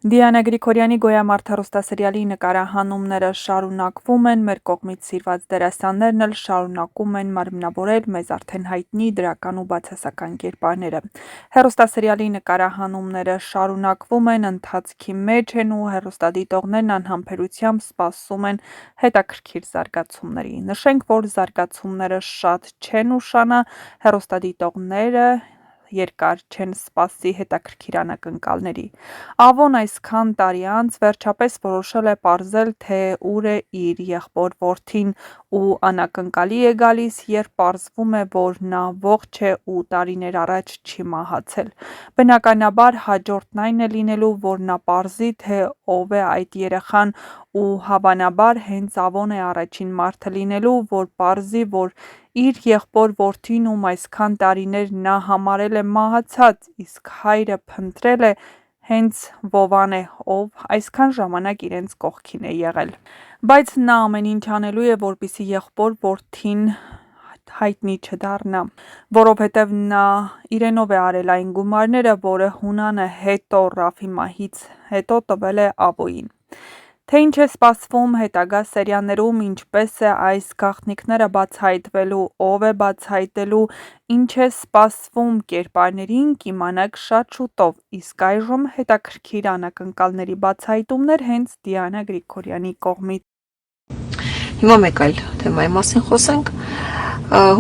Դիանա Գրիգորյանի «Գոյամարդ» հեռուստասերիալի նկարահանումները շարունակվում են, մեր կողմից սիրված դերասաններն էլ շարունակում են մարմնավորել մեզ արդեն հայտնի դրական ու բացասական կերպարները։ Հեռուստասերիալի նկարահանումները շարունակվում են, ընթացքի մեջ են ու հեռուստադիտողներն անհամբերությամբ սպասում են հետաքրքիր զարգացումների։ Նշենք, որ զարգացումները շատ չեն ուշանա, հեռուստադիտողները երկար չեն սպասի հետաքրքիր անակնկալների։ Ավոն այսքան տարի անց վերջապես որոշել է պարզել, թե ուր է իր եղբոր որդին ու անակնկալի է գալիս, երբ պարզվում է, որ նա ողջ է ու տարիներ առաջ չի մահացել։ Բնականաբար հաջորդն այն է լինելու, որ նա պարզի, թե ով է այդ երեխան ու հավանաբար հենց Ավոն է առաջին մարդը լինելու, որ պարզի, որ իր եղբոր որդին, ում այսքան տարիներ նա համարել է մահացած, իսկ հայրը փնտրել է, հենց Վովան է, ով այսքան ժամանակ իրենց կողքին է եղել։ Բայց նա ամեն ինչ անելու է, որպեսզի եղբոր որդին հայտնի չդառնա, որովհետև նա իրենով է արել այն գումարները, որը Հունանը հետո Ռաֆի մահից հետո տվել է Ավոյին։ Թե ինչ է սպասվում հետագա սերիաներում, ինչպես է այս գաղտնիքները բացահայտվելու, ով է բացահայտելու, ինչ է սպասվում կերպարներին, կիմանաք շատ շուտով, իսկ այժմ հետաքրքիր անակնկալների բացահայտումներ հենց Դիանա Գրիգորյանի կողմից։ Հիմա մեկ այլ թեմայի մասին խոսենք։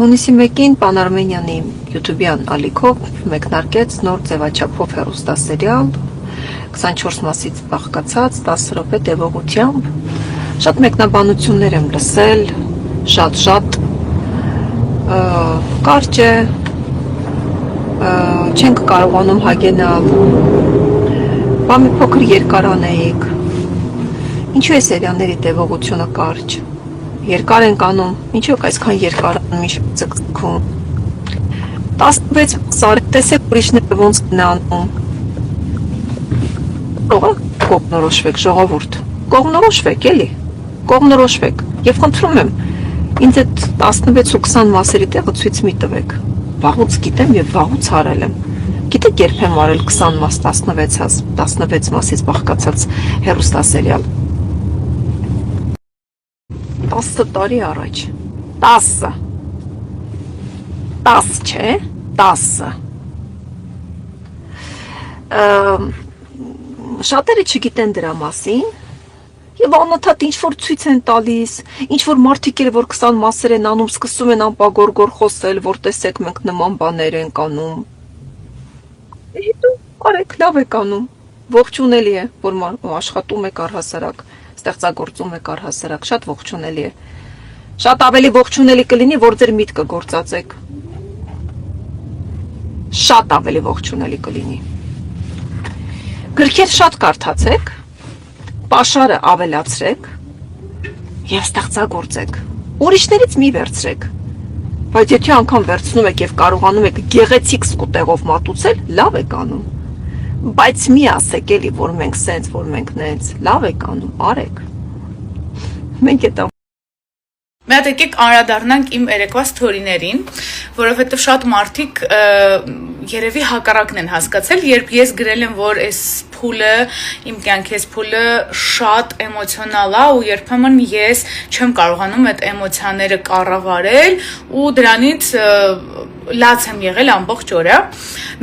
Հունիսի 1-ին Պան Արմենյանի յութուբյան ալիքով մեկնարկեց նոր ձևաչափով հեռուստասերիալ 24 մասից բաղկացած 10 րոպե տևողությամբ։ Շատ մեկնաբանություններ եմ լսել, շատ կարճ է, չենք կարողանում հագենալ, բա մի փոքր երկար անեիք։ Ինչու է սերիալների տևողությունը կարճ։ Երկար ենք անում, ինչու եք այսքան երկար անում, ինչ ձգձգում։ 16 սար, տեսեք ուրիշները ոնց են անում։ Կողմնորոշվեք, ժողովուրդ, կողմնորոշվեք, էլի, կողմնորոշվեք, եւ խնդրում եմ, ինձ այդ 16 ու 20 մասերի տեղը ցույց մի տվեք, վաղուց գիտեմ եւ վաղուց արել եմ, գիտեք երբ եմ արել 20 մաս 16 մասից բաղկացած հեռուստասերիալ, 10 տարի առաջ, 10 չէ, 10 Շատերը չգիտեն դրա մասին եւ անընդհատ ինչ-որ ցույց են տալիս, ինչ-որ մարդիկ էլ, որ 20 մասեր են անում, սկսում են անպագորգոր խոսել, որ տեսեք մենք նման բաներ ենք անում։ Հետո արեք, լավ եք անում, ողջունելի է, որ աշխատում եք առհասարակ, ստեղծագործում եք առհասարակ, շատ ողջունելի է։ Շատ ավելի ողջունելի կլինի, որ ձեր միտքը գործածեք։ Շատ ավելի ողջունելի կլինի։ Գրքեր շատ կարդացեք, պաշարը ավելացրեք եւ ստեղծագործեք։ Ուրիշներից մի վերցրեք։ Բայց եթե անգամ վերցնում եք եւ կարողանում եք գեղեցիկ սկուտեղով մատուցել, լավ եք անում։ Բայց մի ասեք էլի, որ մենք սենց, որ մենք նենց, լավ եք անում, արեք։ Մենք այդ Մի հատ եկեք անդրադառնանք իմ երեկվա սթորիներին, որովհետև շատ մարդիկ երևի հակառակն են հասկացել, երբ ես գրել եմ, որ այս փուլը, իմ կյանքի այս փուլը շատ էմոցիոնալ է ու երբեմն ես չեմ կարողանում այդ էմոցիաները կառավարել ու դրանից լաց եմ եղել ամբողջ օրը։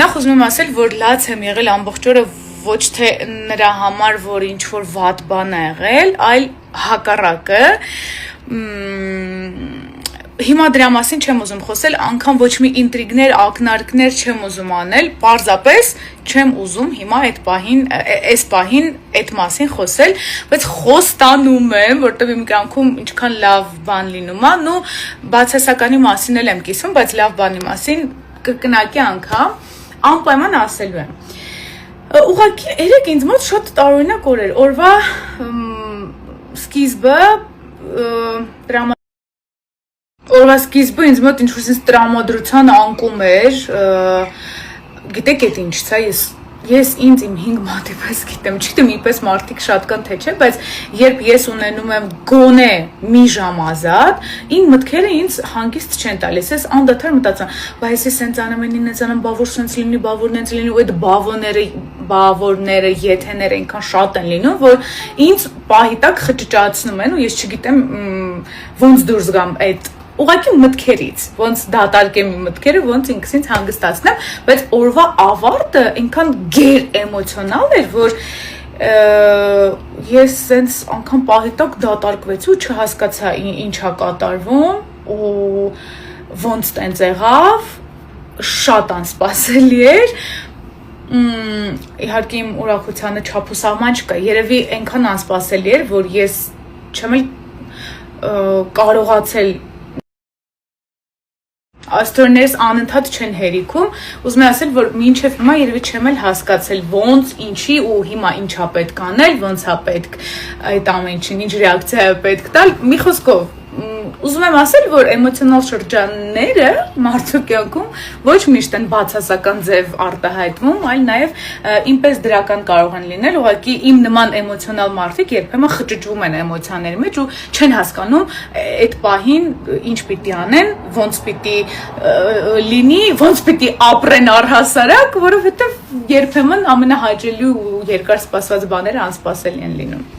Նախ ուզում եմ ասել, որ լաց եմ եղել ամբողջ օրը ոչ թե նրա համար, որ ինչ-որ վատ բան է եղել, այլ հակառակը։ Հիմա դրա մասին չեմ ուզում խոսել, անգամ ոչ մի ինտրիգներ, ակնարկներ չեմ ուզում անել, պարզապես չեմ ուզում հիմա այս պահին այդ մասին խոսել, բայց խոստանում եմ, որտեղ իմ կյանքում ինչքան լավ բան լինում է, ու բացասականի մասին էլ եմ կիսում, բայց լավ բանի մասին կրկնակի անգամ անպայման ասելու եմ։ Ուղղակի երեք ինձ մոտ շատ տարօրինակ օր էր, օրվա սկիզբը Օրվա սկիզբը ինձ մոտ ինչ-որ տրամադրության անկում էր, գիտեք էդ ինչից է, ես ես ինձ իմ 5 մատի պես գիտեմ, չգիտեմ իպես մարդիկ շատ կան թե չէ, բայց երբ ես ունենում եմ գոնե մի ժամ ազատ, ին մտքերը ինձ հանգիստ չեն տալիս, ես անդադար մտածում, բայց ես սենց անեմ, ինձ անեմ, բավոր սենց լինի, բավորն ինձ լինի, ու այդ բավորները, եթեները այնքան շատ են լինում, որ ինձ պահի տակ խճճացնում են ու ես չգիտեմ ոնց դուրս գամ այդ ուղղակի մտքերից, ոնց դատարկեմ իմ մտքերը, ոնց ինքս ինձ հանգստացնեմ, բայց օրվա ավարտը այնքան գեր էմոցիոնալ էր, որ ես սենց անգամ պահի տակ դատարկվեցի ու չհասկացա ինչա կատարվում ու ոնց տենց եղավ, շատ անսպասելի էր, իհարկե իմ ուրախությանը չափ ու սահման չկա, երևի այնքան անսպասելի էր, որ ես չեմ էլ կարողացել Աստորներս անընդհատ չեն հերիքում, ուզում եմ ասել, որ մինչև հիմա երևի չեմ էլ հասկացել ոնց, ինչի ու հիմա ինչա պետք անել, ոնց է պետք այդ ամեն ինչին, ինչ ռեակցիա է պետք տալ, մի խոսքով ուզում եմ ասել, որ էմոցիոնալ շրջանները մարդու կյանքում ոչ միշտ են բացասական ձև արտահայտվում, այլ նաև ինպես դրական կարող են լինել, ուղղակի իմ նման էմոցիոնալ մարդիկ երբեմն խճճվում են էմոցիաների մեջ ու չեն հասկանում այդ պահին ինչ պիտի անեն, ոնց պիտի լինի, ոնց պիտի ապրեն առհասարակ, որովհետև երբեմն ամենահաճելի ու երկար սպասված բաները անսպասելի են լինում։